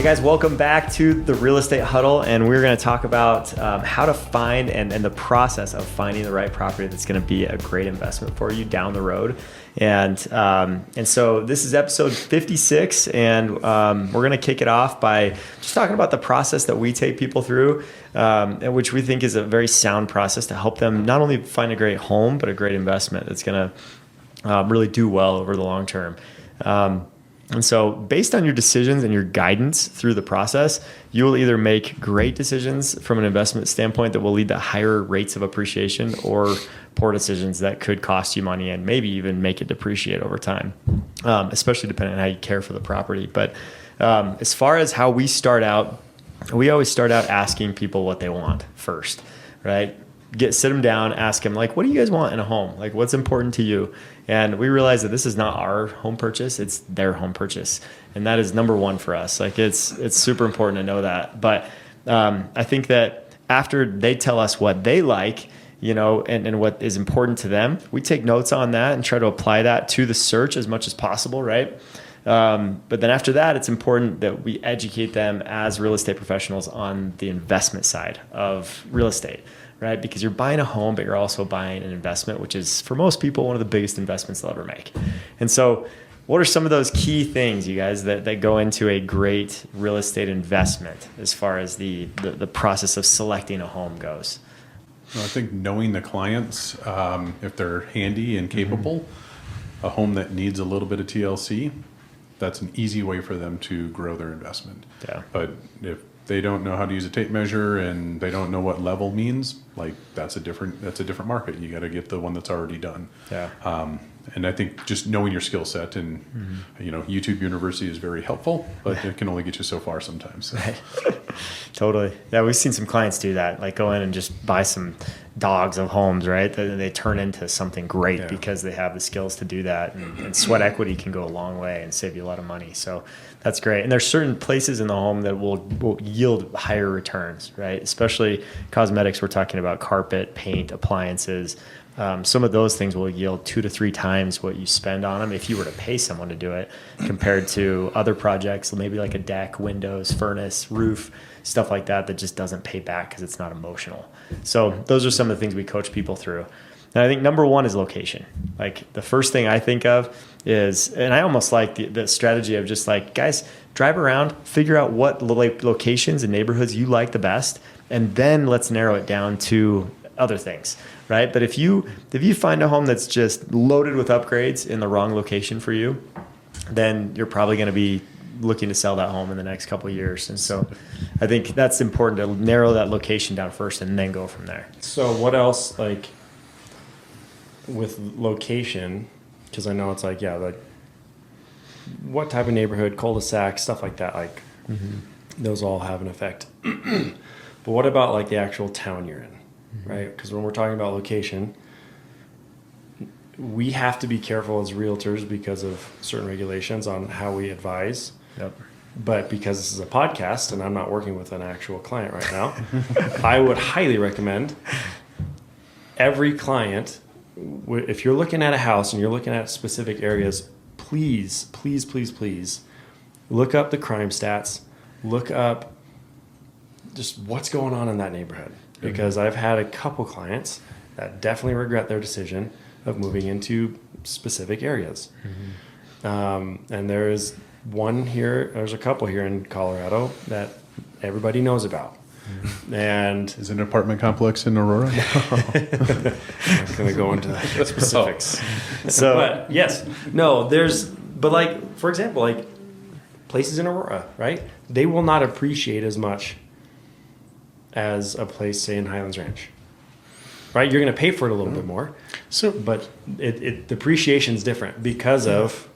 Guys, welcome back to the Real Estate Huddle, and we're going to talk about how to find and the process of finding the right property that's going to be a great investment for you down the road. And so this is episode 56, and we're going to kick it off by just talking about the process that we take people through, which we think is a very sound process to help them not only find a great home, but a great investment that's going to really do well over the long term. And so based on your decisions and your guidance through the process, you will either make great decisions from an investment standpoint that will lead to higher rates of appreciation, or poor decisions that could cost you money and maybe even make it depreciate over time, especially depending on how you care for the property. But as far as how we start out, we always start out asking people what they want first, right? Sit them down, ask them, like, what do you guys want in a home? Like, what's important to you? And we realize that this is not our home purchase, it's their home purchase. And that is number one for us. Like, it's super important to know that. But I think that after they tell us what they like, and what is important to them, we take notes on that and try to apply that to the search as much as possible, right? But then after that, it's important that we educate them as real estate professionals on the investment side of real estate, right? Because you're buying a home, but you're also buying an investment, which is, for most people, one of the biggest investments they'll ever make. And so what are some of those key things, you guys, that go into a great real estate investment as far as the process of selecting a home goes? Well, I think knowing the clients, if they're handy and capable, a home that needs a little bit of TLC, that's an easy way for them to grow their investment. Yeah. But if they don't know how to use a tape measure and they don't know what level means, like, that's a different market. You got to get the one that's already done. Yeah. And I think just knowing your skill set and YouTube University is very helpful, but it can only get you so far sometimes. So. Right. Totally. Yeah, we've seen some clients do that, like go in and just buy some dogs of homes, right? They turn into something great because they have the skills to do that. And sweat equity can go a long way and save you a lot of money. So that's great. And there's certain places in the home that will yield higher returns, right? Especially cosmetics. We're talking about carpet, paint, appliances. Some of those things will yield 2 to 3 times what you spend on them if you were to pay someone to do it, compared to other projects, maybe like a deck, windows, furnace, roof, stuff like that just doesn't pay back because it's not emotional. So those are some of the things we coach people through. And I think number one is location. Like, the first thing I think of is, and I almost like the strategy of just like, guys, drive around, figure out what locations and neighborhoods you like the best, and then let's narrow it down to other things, right? But if you find a home that's just loaded with upgrades in the wrong location for you, then you're probably going to be looking to sell that home in the next couple of years. And so I think that's important, to narrow that location down first and then go from there. So what else, like, with location, because I know it's like, like, what type of neighborhood, cul-de-sac, stuff like that, like, those all have an effect. But what about, like, the actual town you're in? Right? Because when we're talking about location, we have to be careful as realtors because of certain regulations on how we advise. Yep. But because this is a podcast and I'm not working with an actual client right now, I would highly recommend every client, if you're looking at a house and you're looking at specific areas, please, please, please, please look up the crime stats, look up just what's going on in that neighborhood. Because I've had a couple clients that definitely regret their decision of moving into specific areas. And there's a couple here in Colorado that everybody knows about. And is it an apartment complex in Aurora? No. I'm not going to go into the specifics. But yes, no, but like, for example, like places in Aurora, right? They will not appreciate as much as a place, say, in Highlands Ranch, right? You're going to pay for it a little bit more. So, but the appreciation is different because of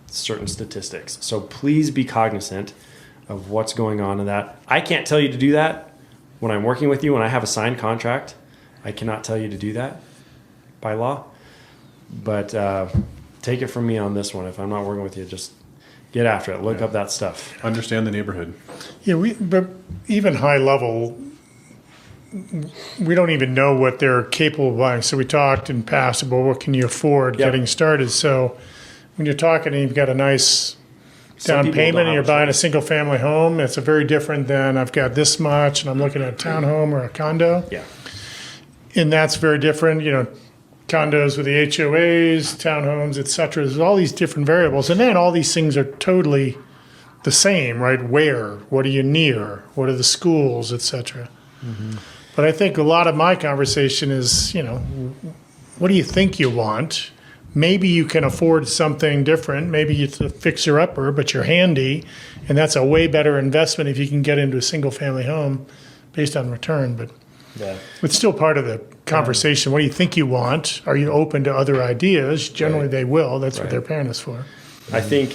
certain statistics. So please be cognizant of what's going on in that. I can't tell you to do that when I'm working with you. When I have a signed contract, I cannot tell you to do that by law. But take it from me on this one. If I'm not working with you, just get after it. Look up that stuff. Understand the neighborhood. Yeah, but even high level, we don't even know what they're capable of buying. So we talked in past about what can you afford getting started. So when you're talking and you've got a nice down people payment don't and you're have a buying a choice. single family home. It's a very different than I've got this much and I'm looking at a townhome or a condo. Yeah. And that's very different. Condos with the HOAs, townhomes, et cetera. There's all these different variables. And then all these things are totally the same, right? Where? What are you near? What are the schools, et cetera? But I think a lot of my conversation is, what do you think you want? Maybe you can afford something different. Maybe it's a fixer-upper, but you're handy. And that's a way better investment if you can get into a single-family home based on return. But it's still part of the conversation. What do you think you want? Are you open to other ideas? Generally, they will. That's what they're paying us for. I think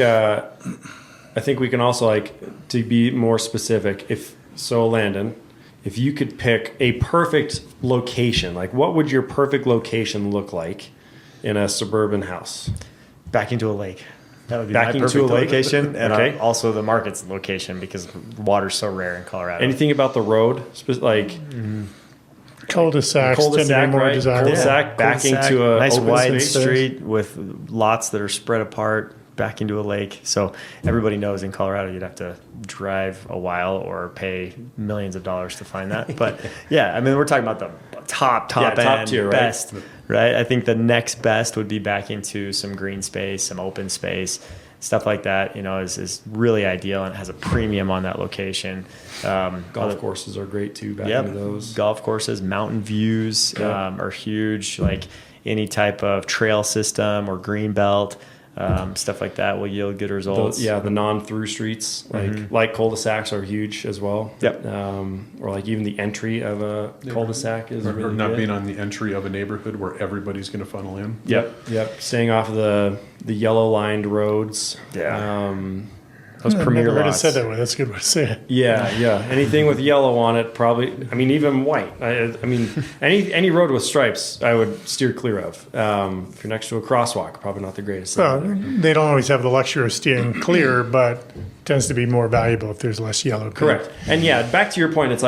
we can also, to be more specific, Landon, if you could pick a perfect location, what would your perfect location look like in a suburban house? Back into a lake. That would be Back my into perfect a lake? location, and Okay. also the market's location because water's so rare in Colorado. Anything about the road? Cul-de-sacs tend to be Cul-de-sac, more right? desirable. Cul-de-sac. Back into a nice open wide space. street with lots that are spread apart back into a lake. So everybody knows in Colorado you'd have to drive a while or pay millions of dollars to find that. But we're talking about the top top end, tier, right? best, right? I think the next best would be back into some green space, some open space. Stuff like that, is really ideal and has a premium on that location. Golf courses are great too. Back into those. Golf courses, mountain views are huge. Like any type of trail system or green belt, stuff like that will yield good results. The non-through streets, like cul-de-sacs, are huge as well. Yep. Or even the entry of a cul-de-sac is Or really not good. being on the entry of a neighborhood where everybody's going to funnel in. Yep. Staying off of the yellow-lined roads. Yeah. Those I've premier never heard it lots. said that way. That's a good way to say it. Yeah. Anything with yellow on it, probably. Even white. Any road with stripes, I would steer clear of. If you're next to a crosswalk, probably not the greatest. Well, they don't always have the luxury of steering clear, but tends to be more valuable if there's less yellow. Correct. And back to your point, it's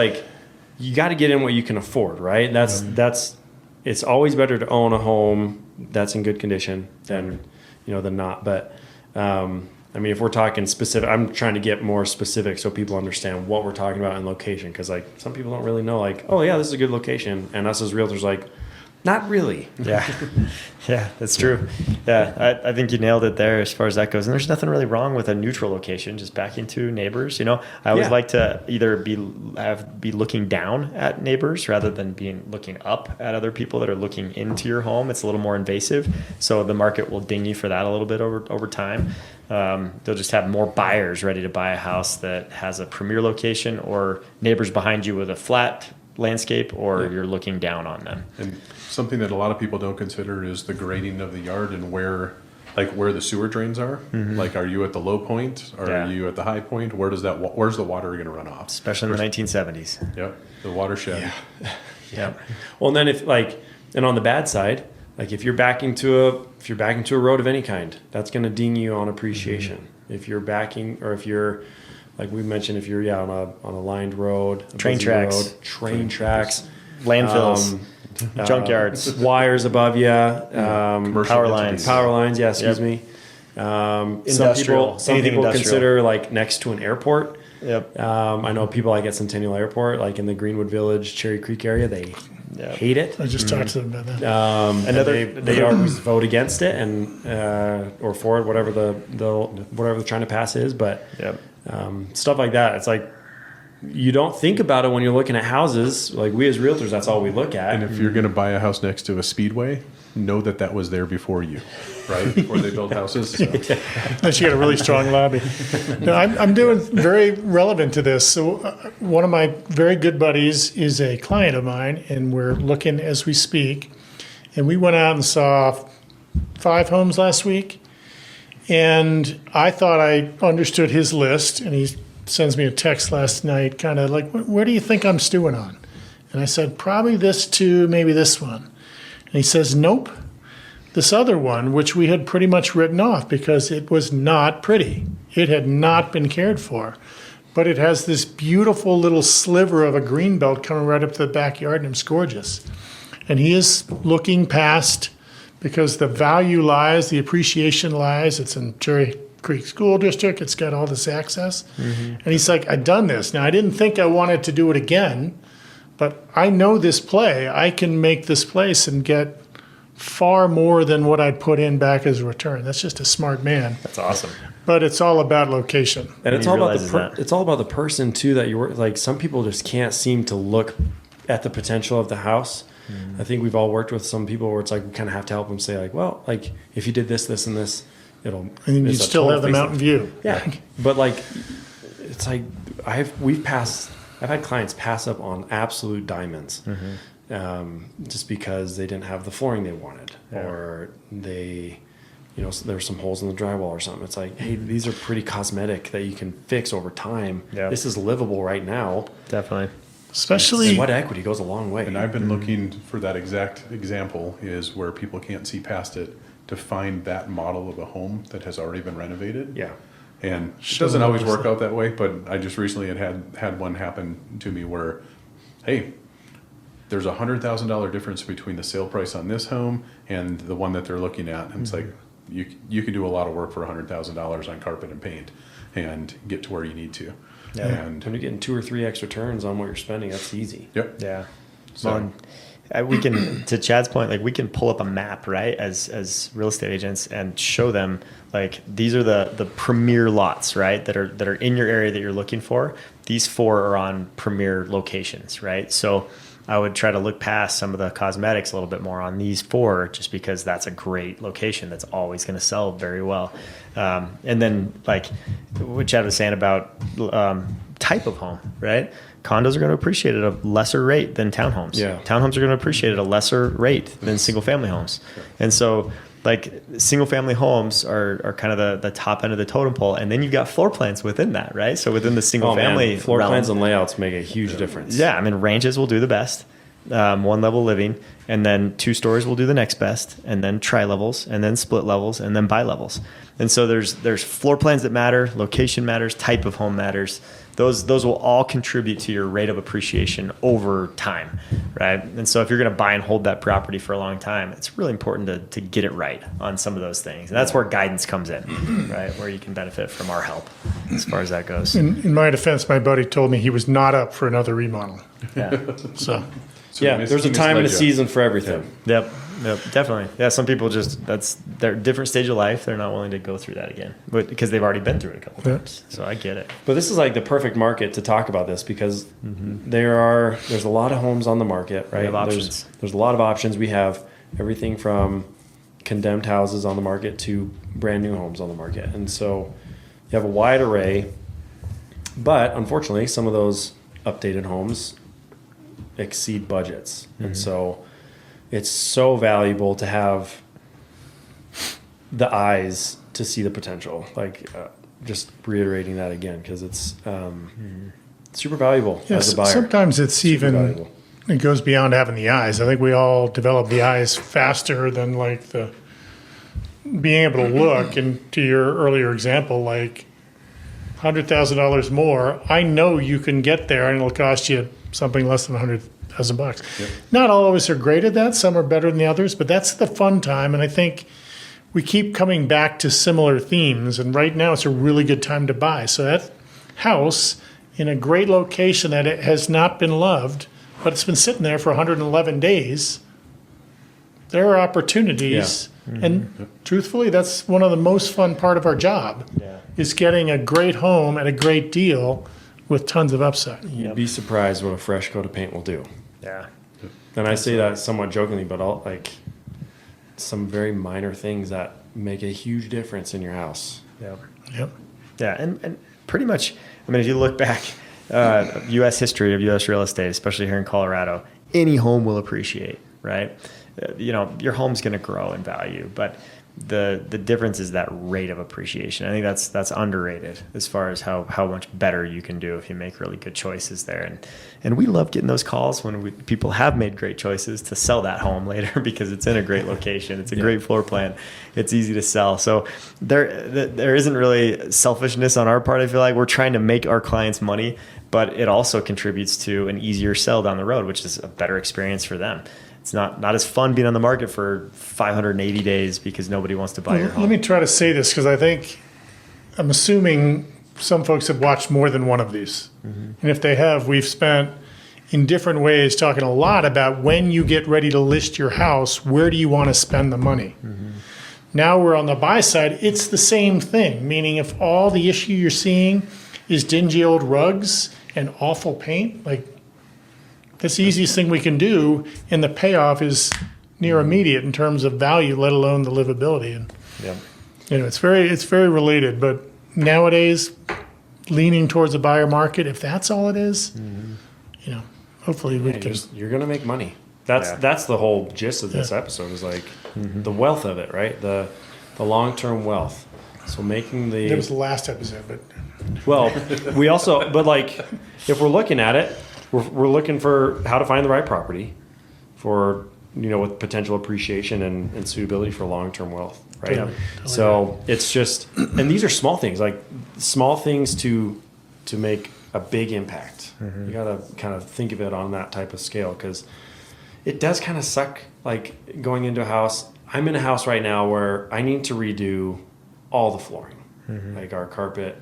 you got to get in what you can afford, right? That's it's always better to own a home that's in good condition than not. But if we're talking specific, I'm trying to get more specific so people understand what we're talking about in location, because some people don't really know this is a good location, and us as realtors not really. Yeah, that's true. Yeah, I think you nailed it there as far as that goes. And there's nothing really wrong with a neutral location, just back into neighbors. I always like to either be looking down at neighbors rather than looking up at other people that are looking into your home. It's a little more invasive, so the market will ding you for that a little bit over time. They'll just have more buyers ready to buy a house that has a premier location, or neighbors behind you with a flat landscape, or you're looking down on them. And something that a lot of people don't consider is the grading of the yard and where the sewer drains are. Are you at the low point? Or are you at the high point? Where's the water going to run off? Especially in the 1970s. Yep, the watershed. Yeah. Well, and then and on the bad side, if you're backing to a road of any kind, that's going to ding you on appreciation. If you're backing, or if you're, like we mentioned, if you're on a lined road, Train tracks, landfills, junkyards, wires above you, power lines. Yeah, excuse me. Some Industrial, people anything industrial. consider next to an airport. Yep. I know people at Centennial Airport, in the Greenwood Village, Cherry Creek area, they hate it. I just talked to them about that. They always vote against it and or for it, whatever whatever they're trying to pass is. But stuff like that, it's you don't think about it when you're looking at houses. We as realtors, that's all we look at. And if you're going to buy a house next to a speedway, know that was there before you, right? Before they built houses. So. Unless you got a really strong lobby. No, I'm doing very relevant to this. So one of my very good buddies is a client of mine, and we're looking as we speak. And we went out and saw 5 homes last week. And I thought I understood his list, and he sends me a text last night, kind of where do you think I'm stewing on? And I said, probably this 2, maybe this one. And he says, nope, this other one, which we had pretty much written off because it was not pretty. It had not been cared for. But it has this beautiful little sliver of a green belt coming right up to the backyard, and it's gorgeous. And he is looking past, because the value lies, the appreciation lies. It's in Cherry Creek School District. It's got all this access. And he's like, I've done this. Now, I didn't think I wanted to do it again, but I know this play. I can make this place and get far more than what I put in back as a return. That's just a smart man. That's awesome. But it's all about location. And it's He all about realizes that. it's all about the person too that you're like. Some people just can't seem to look at the potential of the house. I think we've all worked with some people where it's like we kind of have to help them say like, well, like if you did this, this, and this, it'll. And you it's a still total have the face mountain view. Yeah, but like, it's like I've had clients pass up on absolute diamonds, just because they didn't have the flooring they wanted, or they, there's some holes in the drywall or something. It's like, hey, these are pretty cosmetic that you can fix over time. Yeah. This is livable right now. Definitely. Especially Sweat equity goes a long way. And I've been looking for that exact example is where people can't see past it to find that model of a home that has already been renovated. Yeah. And it doesn't always work out that way, but I just recently had one happen to me where, hey, there's $100,000 difference between the sale price on this home and the one that they're looking at. And it's like, you can do a lot of work for $100,000 on carpet and paint and get to where you need to. Yeah. And When you're getting 2 or 3 extra turns on what you're spending, that's easy. yep. Yeah. So- We can, to Chad's point, like we can pull up a map, right, as real estate agents and show them like these are the premier lots, right, that are in your area that you're looking for. These 4 are on premier locations, right? So I would try to look past some of the cosmetics a little bit more on these 4, just because that's a great location that's always going to sell very well. And then like what Chad was saying about type of home, right? Condos are going to appreciate at a lesser rate than townhomes. Yeah. Townhomes are going to appreciate at a lesser rate than single family homes. And so like single family homes are kind of the top end of the totem pole. And then you've got floor plans within that, right? So within the single family floor realm, plans and layouts make a huge difference. yeah, I mean, ranches will do the best. One level living, and then 2 stories will do the next best, and then tri levels, and then split levels, and then bi levels. And so there's floor plans that matter, location matters, type of home matters. Those will all contribute to your rate of appreciation over time, right? And so if you're going to buy and hold that property for a long time, it's really important to get it right on some of those things. And that's where guidance comes in, right? Where you can benefit from our help as far as that goes. in my defense, my buddy told me he was not up for another remodel. Yeah. So So Yeah, there's a time and a season for everything. Yep, definitely. Yeah, some people that's their different stage of life. They're not willing to go through that again, but because they've already been through it a couple times. So I get it. But this is like the perfect market to talk about this because there's a lot of homes on the market, right? have options. There's a lot of options. We have everything from condemned houses on the market to brand new homes on the market. And so you have a wide array, but unfortunately some of those updated homes exceed budgets. And so it's so valuable to have the eyes to see the potential. Like just reiterating that again, because it's super valuable as yes, a buyer. sometimes it's Super even valuable. it goes beyond having the eyes. I think we all develop the eyes faster than like the being able to look. And to your earlier example, like $100,000 more, I know you can get there, and it'll cost you something less than $100,000. Yep. Not all of us are great at that. Some are better than the others, but that's the fun time. And I think we keep coming back to similar themes. And right now, it's a really good time to buy. So that house in a great location that it has not been loved, but it's been sitting there for 111 days. There are opportunities. And truthfully, that's one of the most fun part of our job is getting a great home at a great deal with tons of upside. You'd be surprised what a fresh coat of paint will do. Yeah. And I say that somewhat jokingly, but all like some very minor things that make a huge difference in your house. Yep. Yep. Yeah, and pretty much, I mean, if you look back, U.S. history of U.S. real estate, especially here in Colorado, any home will appreciate, right? Your home's going to grow in value, but the difference is that rate of appreciation. I think that's underrated as far as how much better you can do if you make really good choices there. And we love getting those calls when people have made great choices to sell that home later because it's in a great location. It's a great floor plan. It's easy to sell. So there isn't really selfishness on our part. I feel like we're trying to make our clients money, but it also contributes to an easier sell down the road, which is a better experience for them. It's not as fun being on the market for 580 days because nobody wants to buy your home. Let me try to say this because I think I'm assuming some folks have watched more than one of these. And if they have, we've spent in different ways talking a lot about when you get ready to list your house, where do you want to spend the money? Now we're on the buy side, it's the same thing, meaning if all the issue you're seeing is dingy old rugs and awful paint, like that's the easiest thing we can do, and the payoff is near immediate in terms of value, let alone the livability. And Yeah. it's very related, but nowadays leaning towards a buyer market, if that's all it is, hopefully we can. You're going to make money. That's the whole gist of this episode is like the wealth of it, right? The long-term wealth. So making That was the last episode, but we also, but like if we're looking at it, we're looking for how to find the right property for, with potential appreciation and suitability for long-term wealth, right? Totally. So it's just, and these are small things, like small things to make a big impact. You got to kind of think of it on that type of scale, because it does kind of suck, like going into a house. I'm in a house right now where I need to redo all the flooring, like our carpet.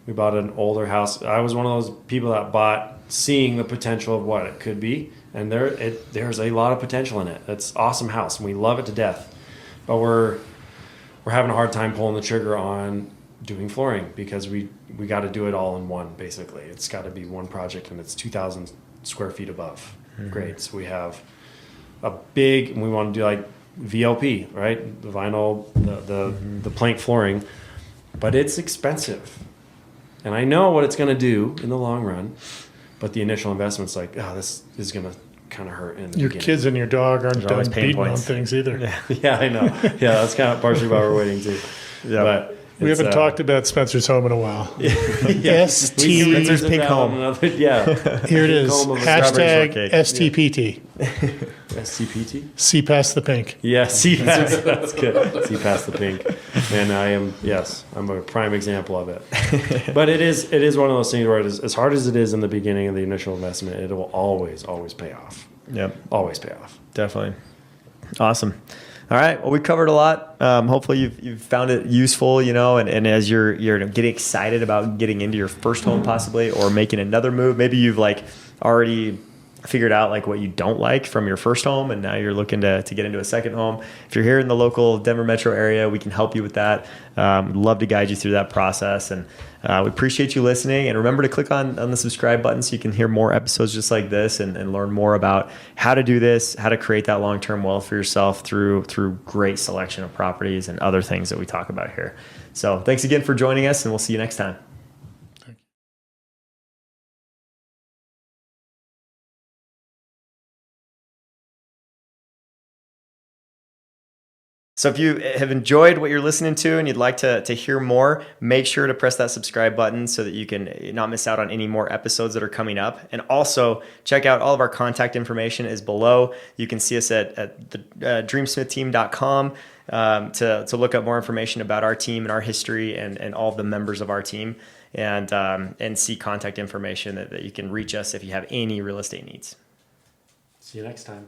We bought an older house. I was one of those people that bought seeing the potential of what it could be, and there's a lot of potential in it. It's an awesome house, and we love it to death. But we're having a hard time pulling the trigger on doing flooring, because we got to do it all in one. Basically, it's got to be one project, and it's 2,000 square feet above grade. So we have a big, and we want to do like VLP, right? The vinyl, the plank flooring, but it's expensive. And I know what it's going to do in the long run, but the initial investment's like, this is going to kind of hurt in the your beginning. kids and your dog aren't always done pain beating on points. things either. Yeah, I know. Yeah, that's kind of partially why we're waiting too. Yeah. But We haven't talked about Spencer's home in a while. ST. Spencer's Pink Home. Yeah. Here it is. Home of a Hashtag shortcake. STPT. SCPT? See past the pink. Yeah, see past. That's good. See past the pink. And I'm a prime example of it. But it is one of those things where it is, as hard as it is in the beginning of the initial investment, it will always pay off. Yep. Always pay off. Definitely. Awesome. All right. Well, we covered a lot. Hopefully you've found it useful, and as you're getting excited about getting into your first home possibly, or making another move, maybe you've already figured out what you don't like from your first home, and now you're looking to get into a second home. If you're here in the local Denver metro area, we can help you with that. We'd love to guide you through that process, and we appreciate you listening. And remember to click on the subscribe button so you can hear more episodes just like this, and learn more about how to do this, how to create that long-term wealth for yourself through great selection of properties and other things that we talk about here. So thanks again for joining us, and we'll see you next time. So if you have enjoyed what you're listening to and you'd like to hear more, make sure to press that subscribe button so that you can not miss out on any more episodes that are coming up. And also check out all of our contact information is below. You can see us at the dreamsmithteam.com to look up more information about our team and our history and all of the members of our team, and see contact information that you can reach us if you have any real estate needs. See you next time.